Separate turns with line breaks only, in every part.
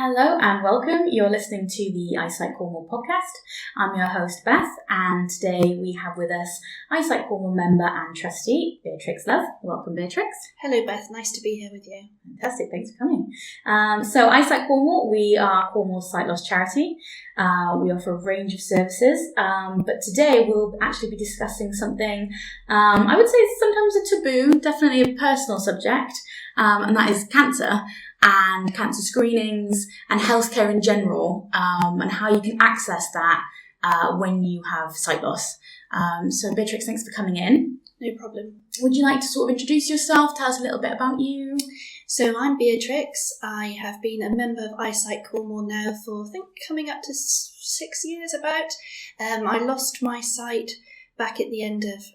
Hello and welcome. You're listening to the iSightCornwall podcast. I'm your host Beth, and today we have with us iSightCornwall member and trustee Beatrix Love. Welcome, Beatrix.
Hello, Beth. Nice to be here with you.
Fantastic. Thanks for coming. So iSightCornwall, we are Cornwall's sight loss charity. We offer a range of services, but today we'll actually be discussing something I would say sometimes a taboo, definitely a personal subject, and that is cancer. And cancer screenings and healthcare in general, and how you can access that when you have sight loss. So Beatrix, thanks for coming in.
No problem.
Would you like to sort of introduce yourself, tell us a little bit about you?
So I'm Beatrix. I have been a member of iSightCornwall now for, I think, coming up to 6 years about. I lost my sight back at the end of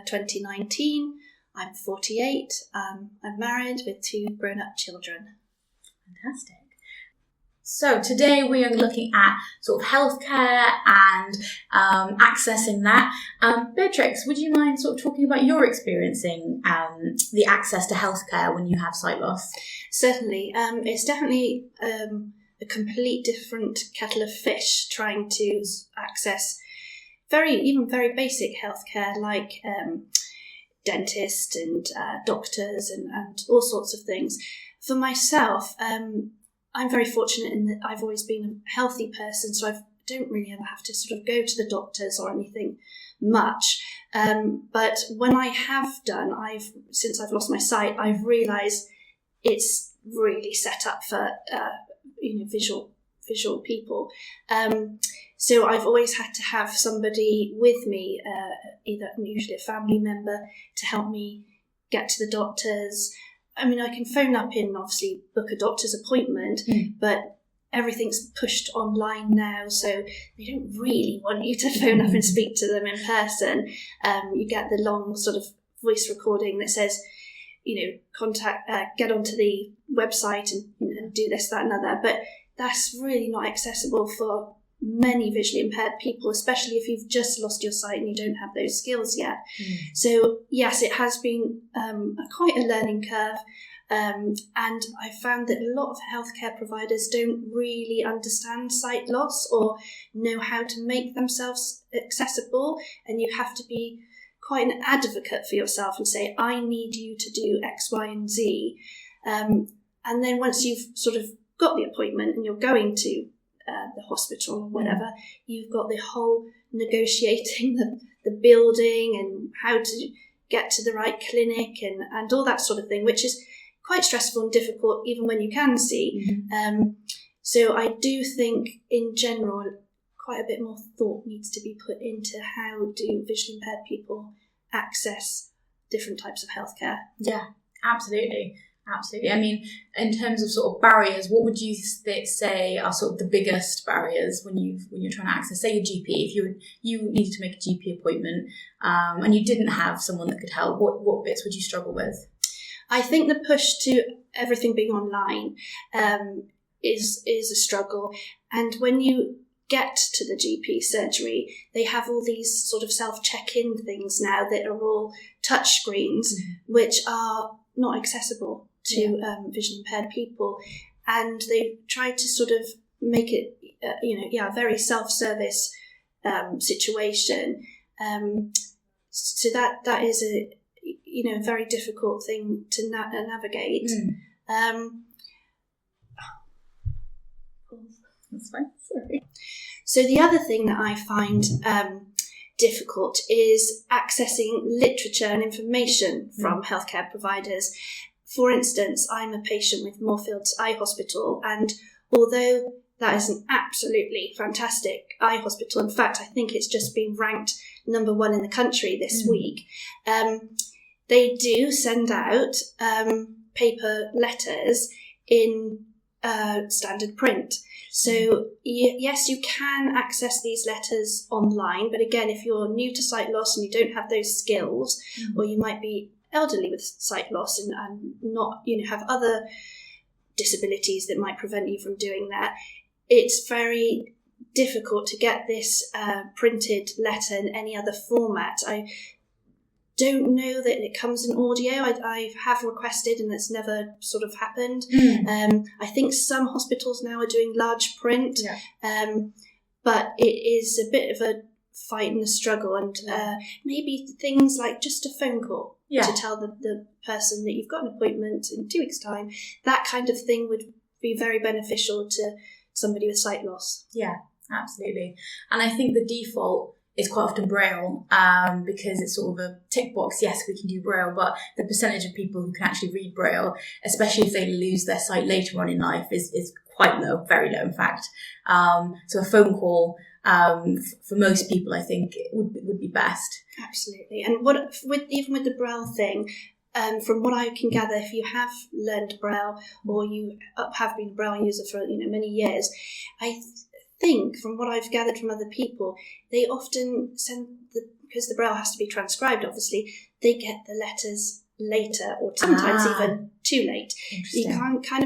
2019. I'm 48. I'm married with 2 grown-up children.
Fantastic. So today we are looking at sort of healthcare and accessing that. Beatrix, would you mind sort of talking about your experiencing the access to healthcare when you have sight loss?
Certainly. It's definitely a complete different kettle of fish trying to access even very basic healthcare like dentists and doctors and all sorts of things. For myself, I'm very fortunate in that I've always been a healthy person, so I don't really ever have to sort of go to the doctors or anything much. But when I have done, since I've lost my sight, I've realised it's really set up for visual people. So I've always had to have somebody with me, usually a family member, to help me get to the doctors. I mean, I can phone up in, obviously, book a doctor's appointment, but everything's pushed online now, so they don't really want you to phone up and speak to them in person. You get the long sort of voice recording that says, get onto the website and do this, that and other. But that's really not accessible for many visually impaired people, especially if you've just lost your sight and you don't have those skills yet. So yes, it has been quite a learning curve, and I found that a lot of healthcare providers don't really understand sight loss or know how to make themselves accessible, and you have to be quite an advocate for yourself and say, I need you to do X, Y and Z, and then once you've sort of got the appointment and you're going to the hospital or whatever, you've got the whole negotiating the building and how to get to the right clinic and all that sort of thing, which is quite stressful and difficult even when you can see. So I do think in general quite a bit more thought needs to be put into how do visually impaired people access different types of healthcare.
Yeah, absolutely. Absolutely. I mean, in terms of sort of barriers, what would you say are sort of the biggest barriers when you're trying to access, say, your GP? If you needed to make a GP appointment and you didn't have someone that could help, what bits would you struggle with?
I think the push to everything being online is a struggle. And when you get to the GP surgery, they have all these sort of self-check-in things now that are all touch screens, which are not accessible to visually impaired people, and they try to sort of make it a very self-service situation, so that is a very difficult thing to navigate.
That's fine, sorry.
So the other thing that I find difficult is accessing literature and information from healthcare providers. For instance, I'm a patient with Moorfields Eye Hospital, and although that is an absolutely fantastic eye hospital, in fact, I think it's just been ranked number 1 in the country this week, they do send out paper letters in standard print. So yes, you can access these letters online, but again, if you're new to sight loss and you don't have those skills, or you might be elderly with sight loss and not, have other disabilities that might prevent you from doing that, it's very difficult to get this printed letter in any other format. don't know that it comes in audio. I have requested and it's never sort of happened. I think some hospitals now are doing large print, but it is a bit of a fight and a struggle, and maybe things like just a phone call to tell the person that you've got an appointment in 2 weeks' time. That kind of thing would be very beneficial to somebody with sight loss.
Yeah, absolutely. And I think the default is quite often Braille, because it's sort of a tick box. Yes, we can do Braille, but the percentage of people who can actually read Braille, especially if they lose their sight later on in life, is quite low, very low, in fact. So a phone call, for most people, I think it would be best.
Absolutely. And even with the Braille thing, from what I can gather, if you have learned Braille or you have been a Braille user for many years, I think from what I've gathered from other people, they often send because the Braille has to be transcribed, obviously, they get the letters later or sometimes even too late. You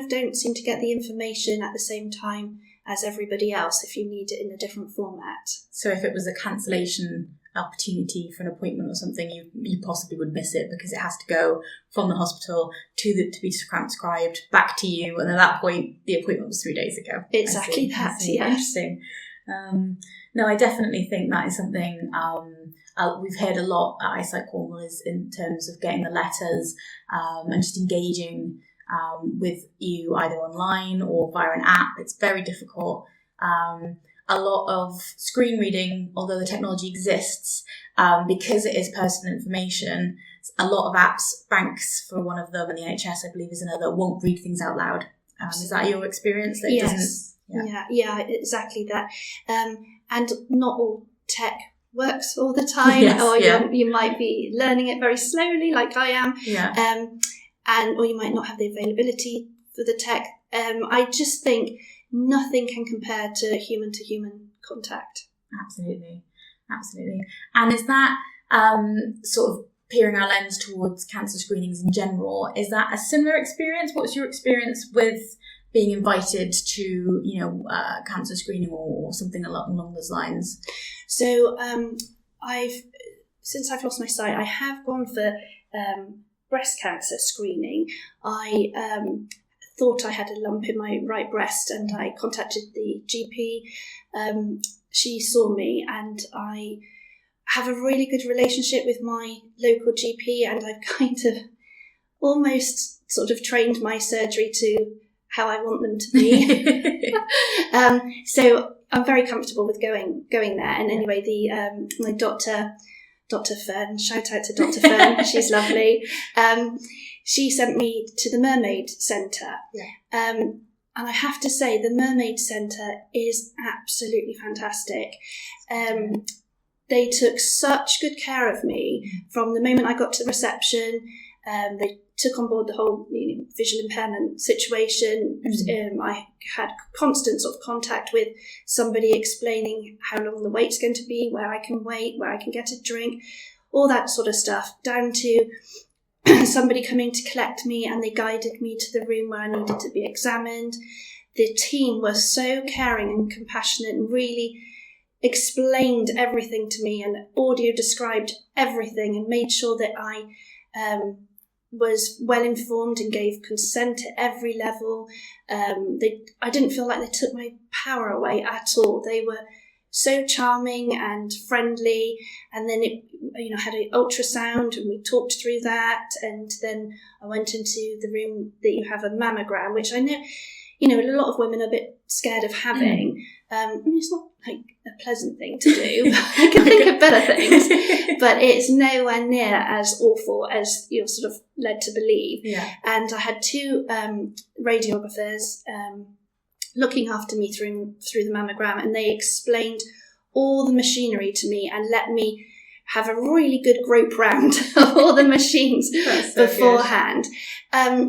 don't seem to get the information at the same time as everybody else if you need it in a different format. So
if it was a cancellation opportunity for an appointment or something, you possibly would miss it because it has to go from the hospital to be transcribed back to you, and at that point the appointment was 3 days ago.
Exactly that. Yeah.
Interesting. No, I definitely think that is something we've heard a lot at iSightCornwall is in terms of getting the letters and just engaging with you either online or via an app. It's very difficult. A lot of screen reading, although the technology exists, because it is personal information, a lot of apps, banks for one of them and the NHS, I believe, is another, won't read things out loud. Is that your experience? That
yes. Yeah, exactly that. And not all tech works all the time, you might be learning it very slowly, like I am, or you might not have the availability for the tech. I just think nothing can compare to human contact.
Absolutely. And is that sort of peering our lens towards cancer screenings in general? Is that a similar experience? What's your experience with being invited to, cancer screening or something along those lines?
So since I've lost my sight, I have gone for breast cancer screening. I thought I had a lump in my right breast, and I contacted the GP. She saw me, and I have a really good relationship with my local GP, and I've kind of almost sort of trained my surgery to how I want them to be. So I'm very comfortable with going there. And anyway, my Dr. Fern, shout out to Dr. Fern, she's lovely. She sent me to the Mermaid Centre. And I have to say, the Mermaid Centre is absolutely fantastic. They took such good care of me from the moment I got to reception. They took on board the whole visual impairment situation. I had constant sort of contact with somebody explaining how long the wait's going to be, where I can wait, where I can get a drink, all that sort of stuff, down to somebody coming to collect me, and they guided me to the room where I needed to be examined. The team was so caring and compassionate and really explained everything to me, and audio described everything and made sure that I was well informed and gave consent at every level. I didn't feel like they took my power away at all. They were so charming and friendly, and then it had an ultrasound and we talked through that, and then I went into the room that you have a mammogram, which I know a lot of women are a bit scared of having. It's not like a pleasant thing to do. I can think of better things, but it's nowhere near as awful as you're sort of led to believe. And I had two radiographers looking after me through the mammogram, and they explained all the machinery to me and let me have a really good grope round of all the machines beforehand.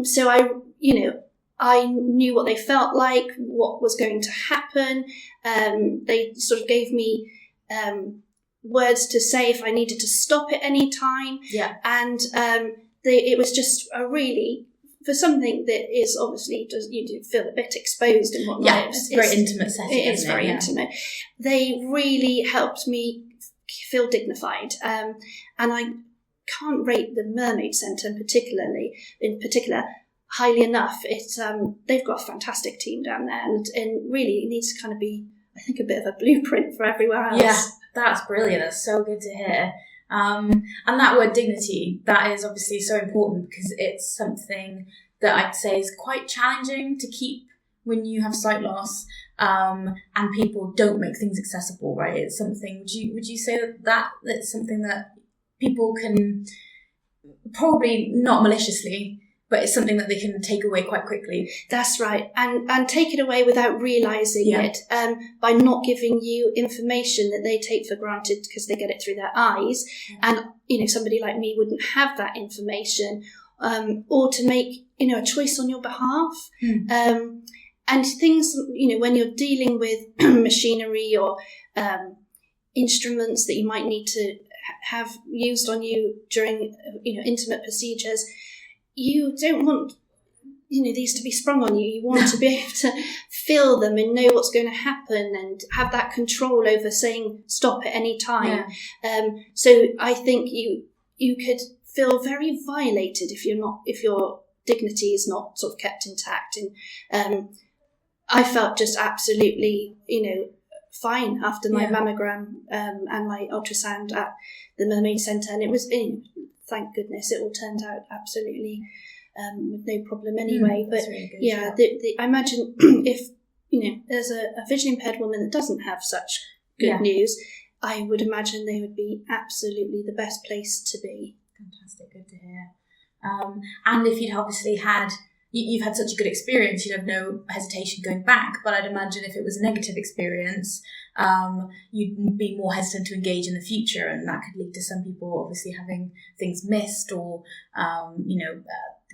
So I knew what they felt like, what was going to happen. They sort of gave me words to say if I needed to stop at any time. And it was just a really, for something that is obviously, you do feel a bit exposed and whatnot.
It's a very intimate setting.
It is very intimate. They really helped me feel dignified. And I can't rate the Mermaid Centre in particular highly enough. It's they've got a fantastic team down there, and really it needs to kind of be, I think, a bit of a blueprint for everywhere else.
Yeah, that's brilliant. That's so good to hear. And that word dignity, that is obviously so important, because it's something that I'd say is quite challenging to keep when you have sight loss, and people don't make things accessible, right? It's something, would you say that's something that people can, probably not maliciously, but it's something that they can take away quite quickly?
That's right. And take it away without realising it, by not giving you information that they take for granted because they get it through their eyes. And, somebody like me wouldn't have that information, or to make, a choice on your behalf. And things, when you're dealing with machinery or instruments that you might need to have used on you during, intimate procedures, you don't want, these to be sprung on you. You want to be able to feel them and know what's going to happen and have that control over saying stop at any time. So I think you could feel very violated if your dignity is not sort of kept intact. And I felt just absolutely, fine after my mammogram and my ultrasound at the Mermaid Centre, and it was, thank goodness, it all turned out absolutely with no problem anyway. But really good, I imagine if there's a visually impaired woman that doesn't have such good news, I would imagine they would be absolutely the best place to be.
Fantastic, good to hear. And if you'd obviously you've had such a good experience, you'd have no hesitation going back. But I'd imagine if it was a negative experience, you'd be more hesitant to engage in the future, and that could lead to some people obviously having things missed, or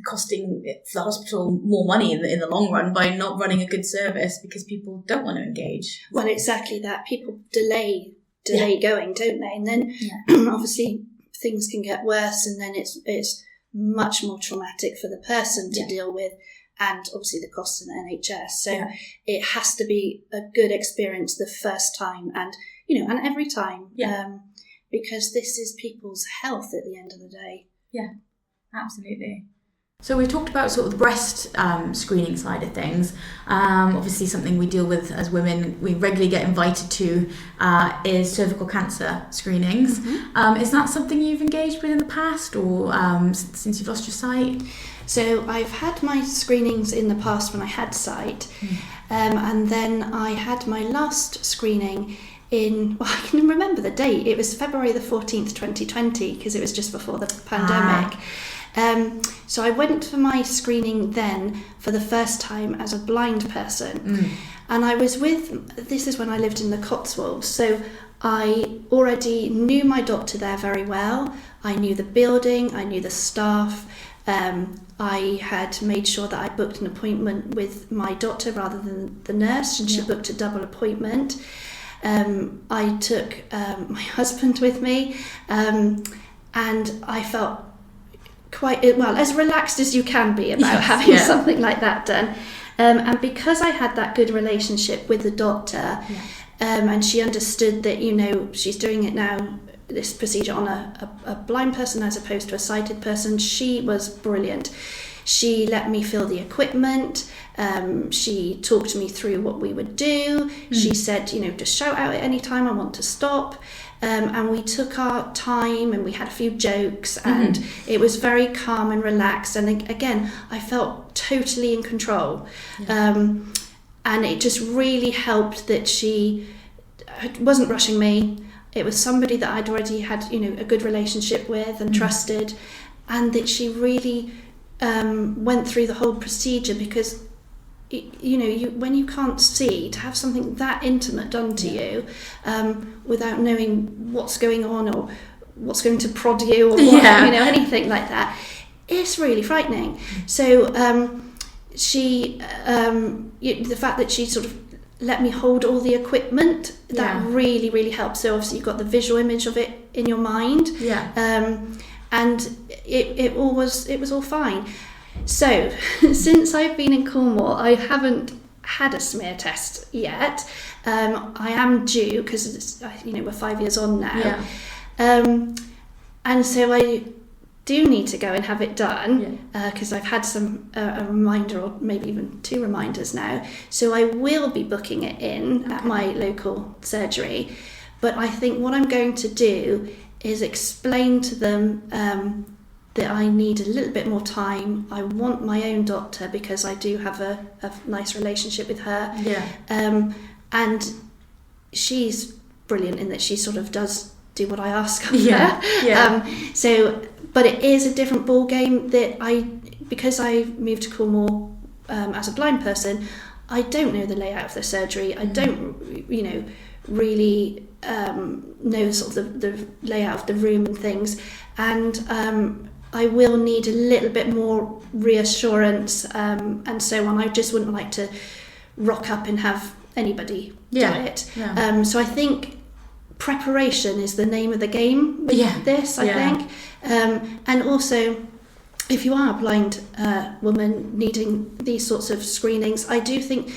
costing the hospital more money in the long run by not running a good service because people don't want to engage.
Well, exactly that. People delay going, don't they? And then obviously things can get worse, and then it's much more traumatic for the person to deal with, and obviously the costs in the NHS. So it has to be a good experience the first time, and and every time, because this is people's health at the end of the day.
Yeah, absolutely. So we've talked about sort of the breast screening side of things. Obviously something we deal with as women, we regularly get invited to, is cervical cancer screenings. Is that something you've engaged with in the past, or since you've lost your sight?
So I've had my screenings in the past when I had sight, and then I had my last screening I can remember the date. It was February the 14th, 2020, because it was just before the pandemic. So I went for my screening then for the first time as a blind person. And I was this is when I lived in the Cotswolds, so I already knew my doctor there very well. I knew the building, I knew the staff. I had made sure that I booked an appointment with my doctor rather than the nurse, and she booked a double appointment. I took my husband with me, and I felt quite as relaxed as you can be about having something like that done. And because I had that good relationship with the doctor, and she understood that, she's doing it now, this procedure on a blind person as opposed to a sighted person, she was brilliant. She let me feel the equipment. She talked me through what we would do. She said, just shout out at any time, I want to stop. And we took our time, and we had a few jokes, and it was very calm and relaxed. And again, I felt totally in control. And it just really helped that she wasn't rushing me. It was somebody that I'd already had, a good relationship with and trusted, and that she really went through the whole procedure, because when you can't see, to have something that intimate done to you without knowing what's going on or what's going to prod you or anything like that, it's really frightening. So she the fact that she sort of let me hold all the equipment, that really, really helped. So obviously you've got the visual image of it in your mind, and it was all fine. So since I've been in Cornwall, I haven't had a smear test yet. I am due, because we're 5 years on now, and so do need to go and have it done, because I've had a reminder, or maybe even 2 reminders now, so I will be booking it in at my local surgery. But I think what I'm going to do is explain to them that I need a little bit more time. I want my own doctor because I do have a nice relationship with her. And she's brilliant in that she sort of does do what I ask of her. But it is a different ball game that because I moved to Cornwall as a blind person, I don't know the layout of the surgery. I don't, really know sort of the layout of the room and things. And I will need a little bit more reassurance and so on. I just wouldn't like to rock up and have anybody do it. So I think preparation is the name of the game with this, I think. And also, if you are a blind woman needing these sorts of screenings, I do think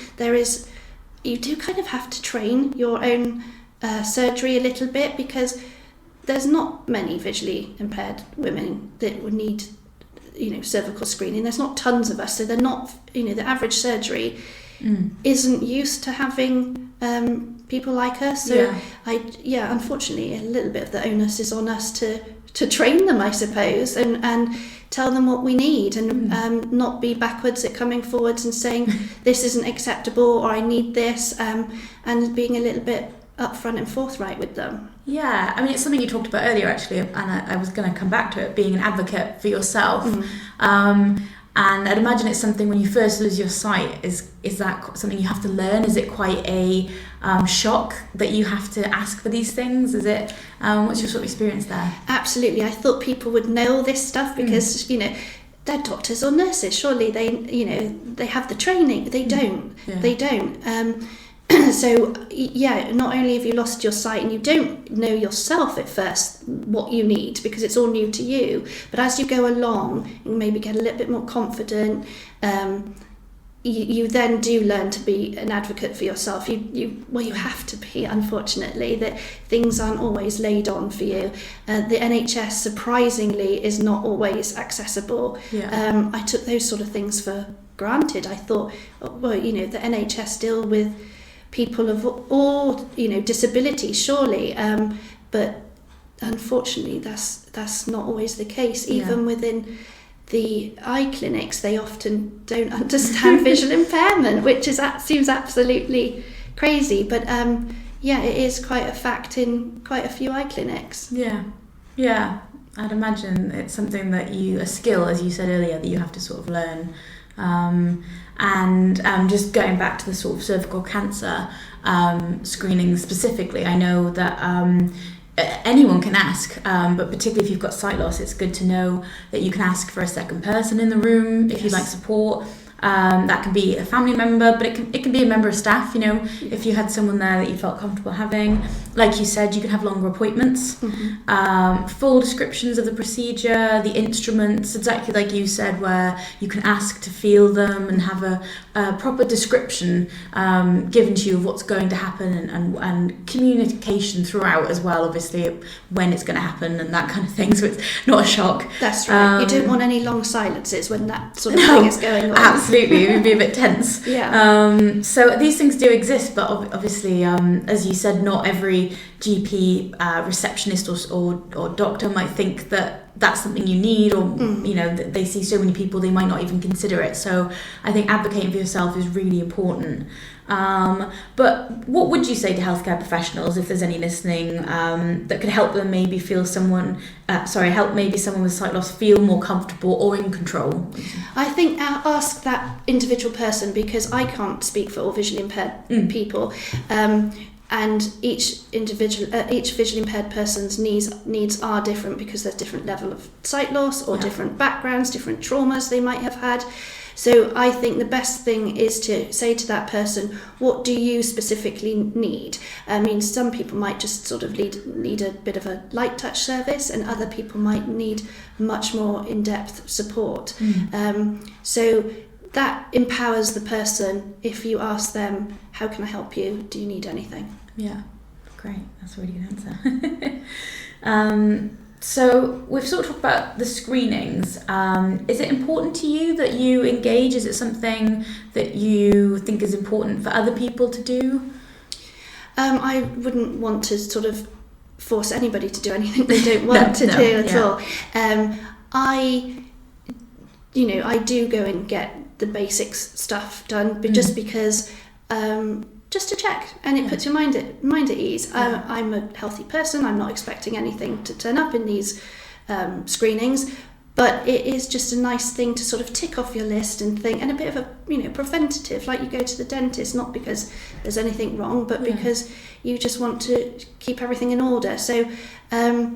you do kind of have to train your own surgery a little bit, because there's not many visually impaired women that would need, cervical screening. There's not tons of us, so they're not, the average surgery isn't used to having people like us. So unfortunately, a little bit of the onus is on us to train them, I suppose, and tell them what we need, and not be backwards at coming forwards and saying this isn't acceptable, or I need this, and being a little bit upfront and forthright with them.
Yeah, I mean, it's something you talked about earlier, actually, and I was going to come back to it, being an advocate for yourself. And I'd imagine it's something when you first lose your sight, is that something you have to learn? Is it quite a shock that you have to ask for these things? Is it, what's your sort of experience there?
Absolutely. I thought people would know all this stuff because, they're doctors or nurses. Surely they have the training. They don't. They don't. So, not only have you lost your sight and you don't know yourself at first what you need because it's all new to you, but as you go along and maybe get a little bit more confident, you then do learn to be an advocate for yourself. You have to be, unfortunately, that things aren't always laid on for you. The NHS, surprisingly, is not always accessible. I took those sort of things for granted. I thought, the NHS deal with people of all disabilities, surely, but unfortunately that's not always the case. Even within the eye clinics, they often don't understand visual impairment, which seems absolutely crazy, but it is quite a fact in quite a few eye clinics.
I'd imagine it's something that a skill, as you said earlier, that you have to sort of learn. And just going back to the sort of cervical cancer screening specifically, I know that anyone can ask, but particularly if you've got sight loss, it's good to know that you can ask for a second person in the room if you'd like support. That can be a family member, but it can be a member of staff, if you had someone there that you felt comfortable having. Like you said, you can have longer appointments, full descriptions of the procedure, the instruments, exactly like you said, where you can ask to feel them and have a proper description given to you of what's going to happen, and communication throughout as well, obviously, when it's going to happen and that kind of thing, so it's not a shock.
That's right. You don't want any long silences when that sort of thing is going on.
Absolutely, it would be a bit tense. So these things do exist, but obviously, as you said, not every GP receptionist or doctor might think that that's something you need, or they see so many people, they might not even consider it. So I think advocating for yourself is really important. But what would you say to healthcare professionals, if there's any listening, that could help them maybe help maybe someone with sight loss feel more comfortable or in control?
I think ask that individual person, because I can't speak for all visually impaired people. And each visually impaired person's needs are different, because there's different level of sight loss or different backgrounds, different traumas they might have had. So I think the best thing is to say to that person, what do you specifically need? I mean, some people might just sort of need a bit of a light touch service, and other people might need much more in-depth support. So that empowers the person if you ask them, how can I help you? Do you need anything?
Yeah, great. That's a really good answer. So we've sort of talked about the screenings. Is it important to you that you engage? Is it something that you think is important for other people to do?
I wouldn't want to sort of force anybody to do anything they don't want to do at all. I do go and get the basics stuff done, but just because, just to check, and it puts your mind at ease. I'm a healthy person. I'm not expecting anything to turn up in these screenings, but it is just a nice thing to sort of tick off your list and think, and a bit of a preventative, like you go to the dentist, not because there's anything wrong, but because you just want to keep everything in order. So I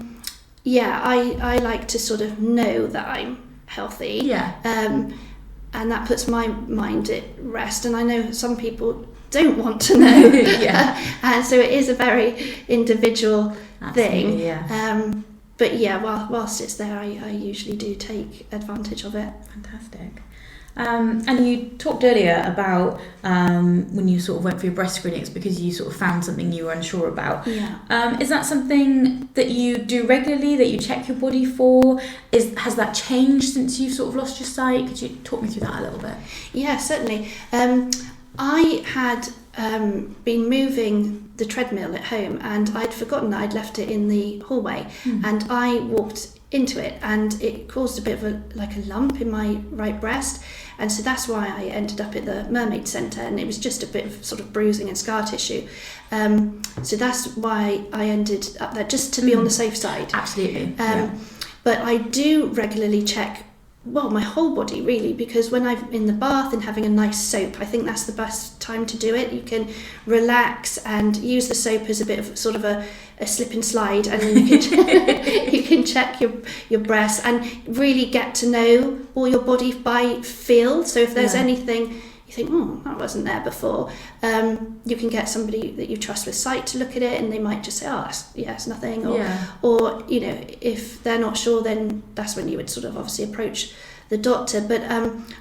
like to sort of know that I'm healthy, and that puts my mind at rest. And I know some people don't want to know, and so it is a very individual thing. But whilst it's there, I usually do take advantage of it.
Fantastic. And you talked earlier about when you sort of went for your breast screenings because you sort of found something you were unsure about. Is that something that you do regularly, that you check your body for? Has that changed since you've sort of lost your sight? Could you talk me through that a little bit?
Yeah, certainly. I had been moving the treadmill at home, and I'd forgotten that I'd left it in the hallway, and I walked into it, and it caused a bit of a lump in my right breast, and so that's why I ended up at the Mermaid Centre, and it was just a bit of sort of bruising and scar tissue. So that's why I ended up there, just to be on the safe side.
Absolutely.
But I do regularly check my whole body, really, because when I'm in the bath and having a nice soap, I think that's the best time to do it. You can relax and use the soap as a bit of sort of a slip and slide, and then you can check your breasts and really get to know all your body by feel. So if there's anything you think, that wasn't there before, you can get somebody that you trust with sight to look at it, and they might just say, it's nothing, or if they're not sure, then that's when you would sort of obviously approach the doctor. But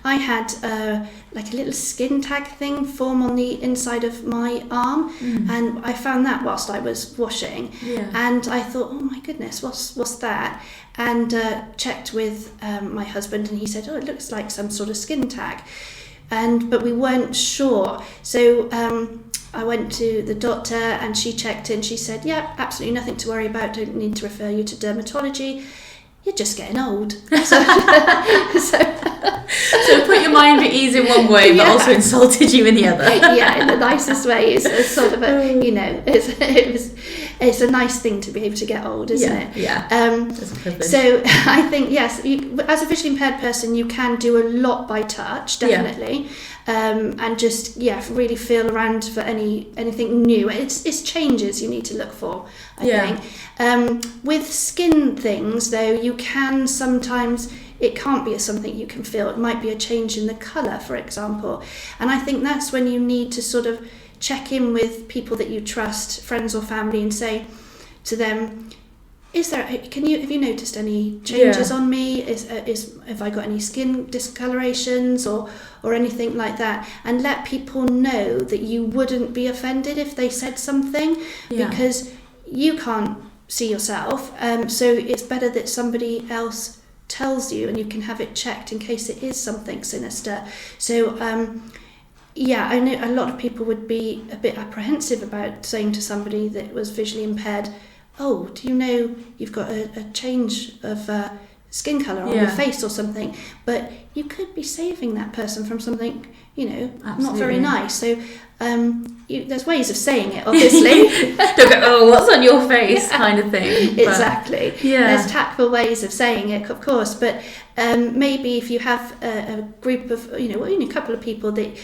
I had a little skin tag thing form on the inside of my arm, and I found that whilst I was washing, and I thought, oh my goodness, what's that? And checked with my husband, and he said, it looks like some sort of skin tag. But we weren't sure, so I went to the doctor, and she checked in. She said, absolutely nothing to worry about, don't need to refer you to dermatology, you're just getting old. So
put your mind at ease in one way, but also insulted you in the other.
In the nicest way. It's sort of it's a nice thing to be able to get old, isn't it?
It's a privilege.
So I think, yes, as a visually impaired person, you can do a lot by touch, definitely. And just really feel around for anything new. It's changes you need to look for, I think. With skin things, though, you can sometimes, it can't be something you can feel. It might be a change in the colour, for example. And I think that's when you need to sort of check in with people that you trust, friends or family, and say to them, have you noticed any changes on me? Have I got any skin discolorations or anything like that? And let people know that you wouldn't be offended if they said something, because you can't see yourself. So it's better that somebody else tells you, and you can have it checked in case it is something sinister. So I know a lot of people would be a bit apprehensive about saying to somebody that was visually impaired, do you know you've got a change of skin colour on your face or something? But you could be saving that person from something, not very nice. So there's ways of saying it, obviously.
Don't go, what's on your face, kind of thing.
Exactly. There's tactful ways of saying it, of course. But maybe if you have a group of, a couple of people that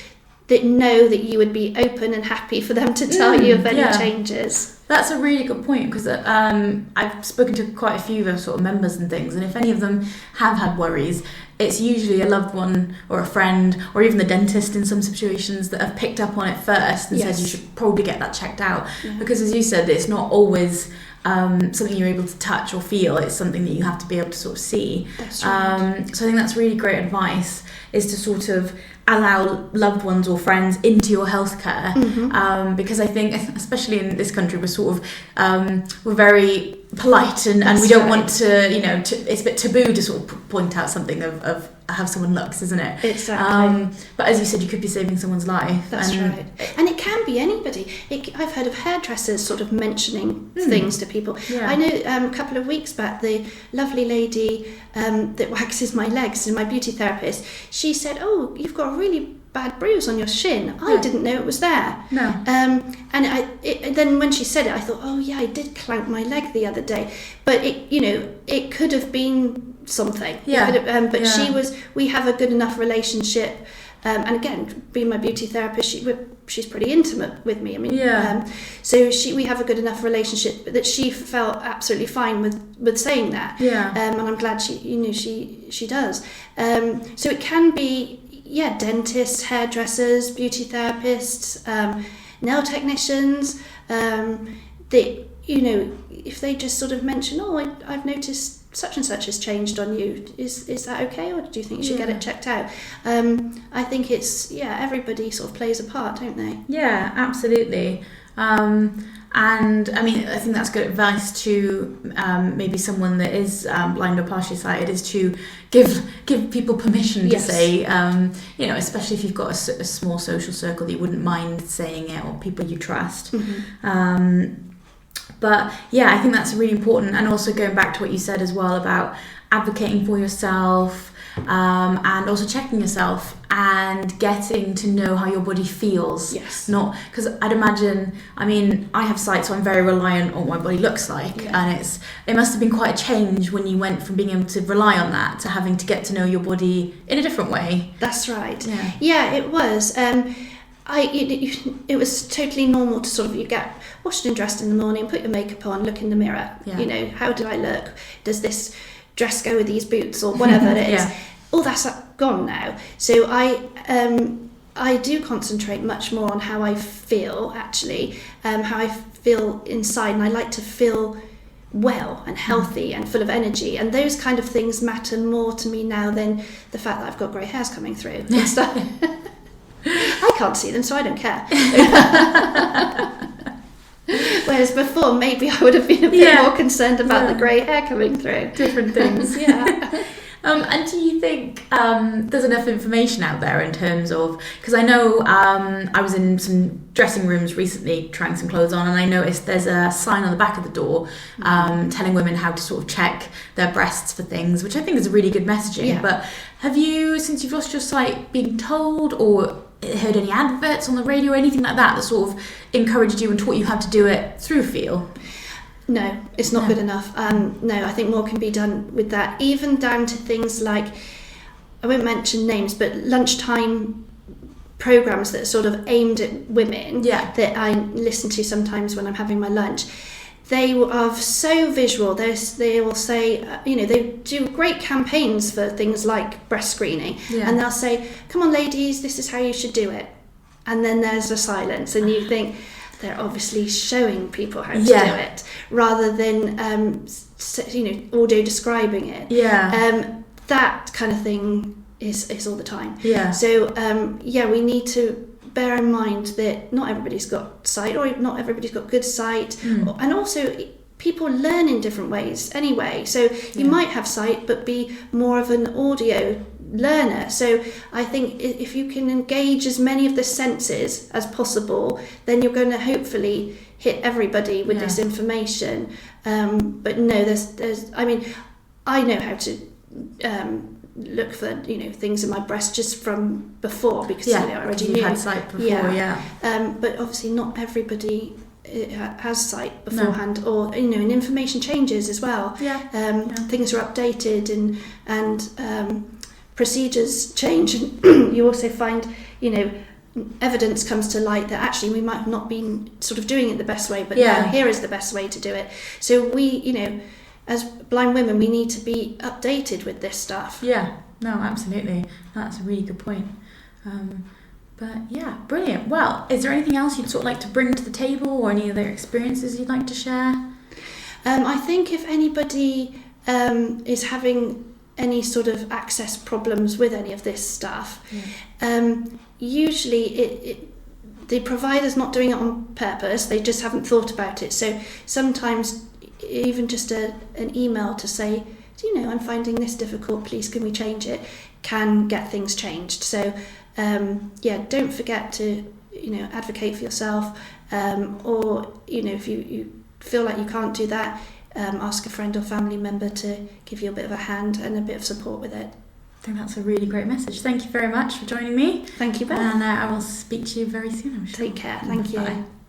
know that you would be open and happy for them to tell you of any changes.
That's a really good point, because I've spoken to quite a few of our sort of members and things, and if any of them have had worries, it's usually a loved one or a friend or even the dentist in some situations that have picked up on it first and said you should probably get that checked out. Because as you said, it's not always something you're able to touch or feel, it's something that you have to be able to sort of see.
That's right.
So I think that's really great advice, is to sort of allow loved ones or friends into your healthcare, because I think, especially in this country, we're sort of we're very polite, and we
That's
don't
right.
want to, it's a bit taboo to sort of point out something of how someone looks, isn't it?
Exactly.
But as you said, you could be saving someone's life.
That's right. And it can be anybody. I've heard of hairdressers sort of mentioning things to people.
Yeah.
I know a couple of weeks back, the lovely lady that waxes my legs, and my beauty therapist, she said, "Oh, you've got a really bad bruise on your shin. I didn't know it was there."
No.
And then when she said it, I thought, oh yeah, I did clank my leg the other day. But it could have been something.
Yeah.
But we have a good enough relationship. And again, being my beauty therapist, she's pretty intimate with me. I mean, so we have a good enough relationship that she felt absolutely fine with saying that.
Yeah.
And I'm glad she does. So it can be, dentists, hairdressers, beauty therapists, nail technicians. If they just sort of mention, "Oh, I've noticed such and such has changed on you. Is that okay, or do you think you should get it checked out?" I think it's everybody sort of plays a part, don't they?
Yeah, absolutely. And I mean, I think that's good advice to maybe someone that is blind or partially sighted, is to give people permission to say, especially if you've got a small social circle that you wouldn't mind saying it, or people you trust.
Mm-hmm.
But yeah, I think that's really important. And also going back to what you said as well about advocating for yourself, and also checking yourself and getting to know how your body feels.
Yes.
Not because I'd imagine, I mean, I have sight, so I'm very reliant on what my body looks like.
Yeah.
And it must have been quite a change when you went from being able to rely on that to having to get to know your body in a different way.
That's right.
Yeah.
Yeah, it was. It was totally normal to sort of, you get washed and dressed in the morning, put your makeup on, look in the mirror.
Yeah.
How do I look? Does this dress go with these boots, or whatever it is?
Yeah.
All that's gone now. So I do concentrate much more on how I feel, actually, how I feel inside, and I like to feel well and healthy and full of energy, and those kind of things matter more to me now than the fact that I've got grey hairs coming through and stuff. I can't see them, so I don't care. Whereas before, maybe I would have been a bit more concerned about the grey hair coming through.
Different things.
Yeah.
And do you think there's enough information out there in terms of, because I know I was in some dressing rooms recently trying some clothes on, and I noticed there's a sign on the back of the door telling women how to sort of check their breasts for things, which I think is a really good messaging.
Yeah.
But have you, since you've lost your sight, been told or heard any adverts on the radio or anything like that sort of encouraged you and taught you how to do it through feel?
No, it's not good enough. No, I think more can be done with that, even down to things like, I won't mention names, but lunchtime programs that are sort of aimed at women that I listen to sometimes when I'm having my lunch. They are so visual. They will say, they do great campaigns for things like breast screening, and they'll say, "Come on, ladies, this is how you should do it." And then there's a silence, and you think, they're obviously showing people how to do it, rather than audio describing it. That kind of thing is all the time. So we need to bear in mind that not everybody's got sight, or not everybody's got good sight, and also people learn in different ways anyway. So you might have sight but be more of an audio learner. So I think if you can engage as many of the senses as possible, then you're going to hopefully hit everybody with this information. But no, there's I mean, I know how to look for things in my breast just from before, because I already knew.
Had sight before.
But obviously not everybody has sight beforehand, or and information changes as well. Things are updated and procedures change, and you also find evidence comes to light that actually we might have not been sort of doing it the best way, but now here is the best way to do it. So we as blind women, we need to be updated with this stuff.
Yeah, no, absolutely. That's a really good point. But yeah, brilliant. Well, is there anything else you'd sort of like to bring to the table, or any other experiences you'd like to share?
I think if anybody is having any sort of access problems with any of this stuff, usually the provider's not doing it on purpose, they just haven't thought about it. So sometimes even just an email to say, I'm finding this difficult, please can we change it, can get things changed. So don't forget to advocate for yourself, or if you feel like you can't do that, ask a friend or family member to give you a bit of a hand and a bit of support with it.
I think that's a really great message. Thank you very much for joining me.
Thank you, Beth.
And I will speak to you very soon, I'm sure.
Take care. Thank you.
Bye.